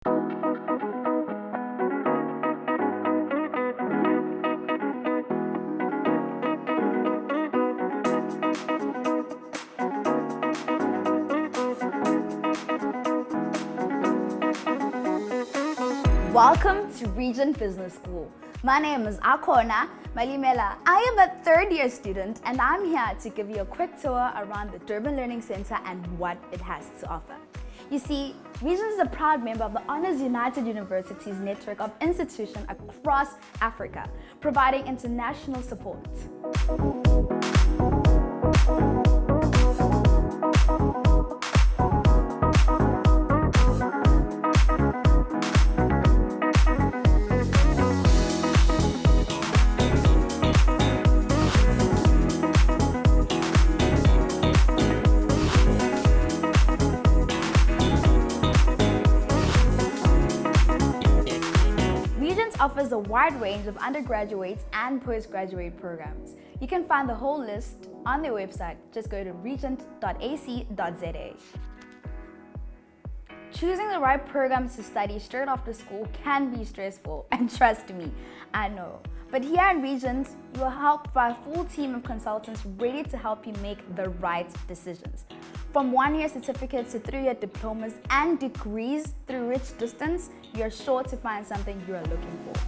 Welcome to REGENT Business School. My name is Akona Malimela. I am a third-year student and I'm here to give you a quick tour around the Durban Learning Center and what it has to offer. You see, REGENT is a proud member of the Honors United Universities network of institutions across Africa, providing international support. Offers a wide range of undergraduate and postgraduate programs. You can find the whole list on their website. Just go to regent.ac.za. Choosing the right programs to study straight after school can be stressful, and trust me, I know. But here at REGENT, you are helped by a full team of consultants ready to help you make the right decisions. From one-year certificates to 3-year diplomas and degrees through rich distance, you're sure to find something you are looking for.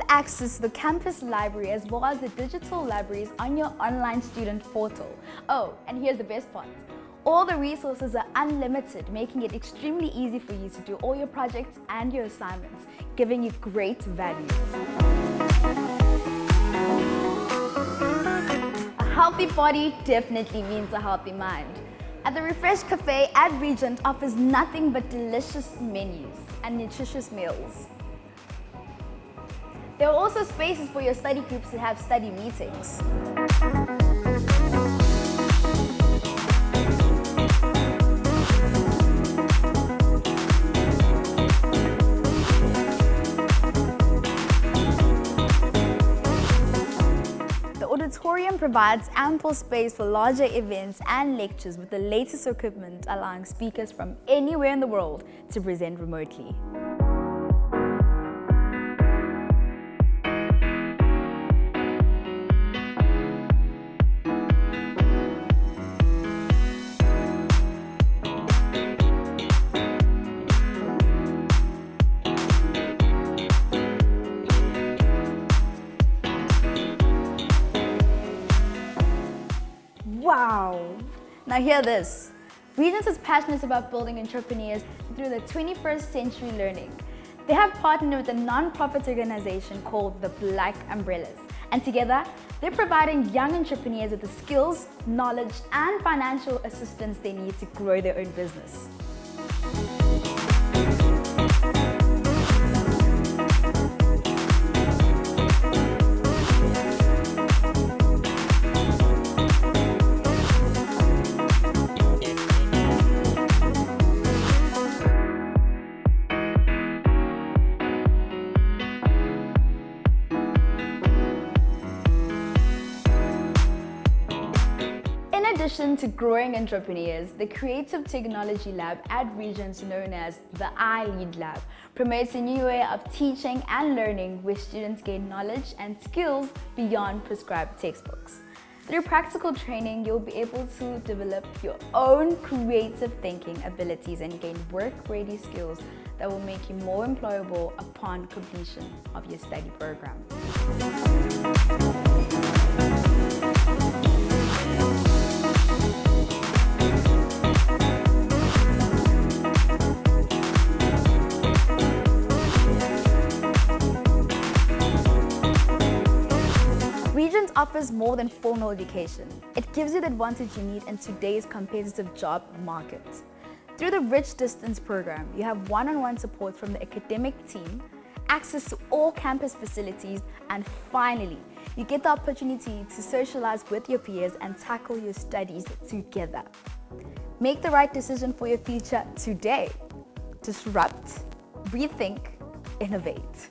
Access to the campus library as well as the digital libraries on your online student portal. Oh, and here's the best part. All the resources are unlimited, making it extremely easy for you to do all your projects and your assignments, giving you great value. A healthy body definitely means a healthy mind. And the Refresh Cafe at REGENT offers nothing but delicious menus and nutritious meals. There are also spaces for your study groups to have study meetings. The Auditorium provides ample space for larger events and lectures with the latest equipment, allowing speakers from anywhere in the world to present remotely. Wow! Now hear this. REGENT is passionate about building entrepreneurs through the 21st century learning. They have partnered with a non-profit organization called the Black Umbrellas. And together, they're providing young entrepreneurs with the skills, knowledge, and financial assistance they need to grow their own business. In addition to growing entrepreneurs, the Creative Technology Lab at REGENT, known as the iLead Lab, promotes a new way of teaching and learning where students gain knowledge and skills beyond prescribed textbooks. Through practical training, you'll be able to develop your own creative thinking abilities and gain work-ready skills that will make you more employable upon completion of your study program. REGENT offers more than formal education. It gives you the advantage you need in today's competitive job market. Through the Rich Distance program, you have one-on-one support from the academic team, access to all campus facilities, and finally, you get the opportunity to socialize with your peers and tackle your studies together. Make the right decision for your future today. Disrupt, rethink, innovate.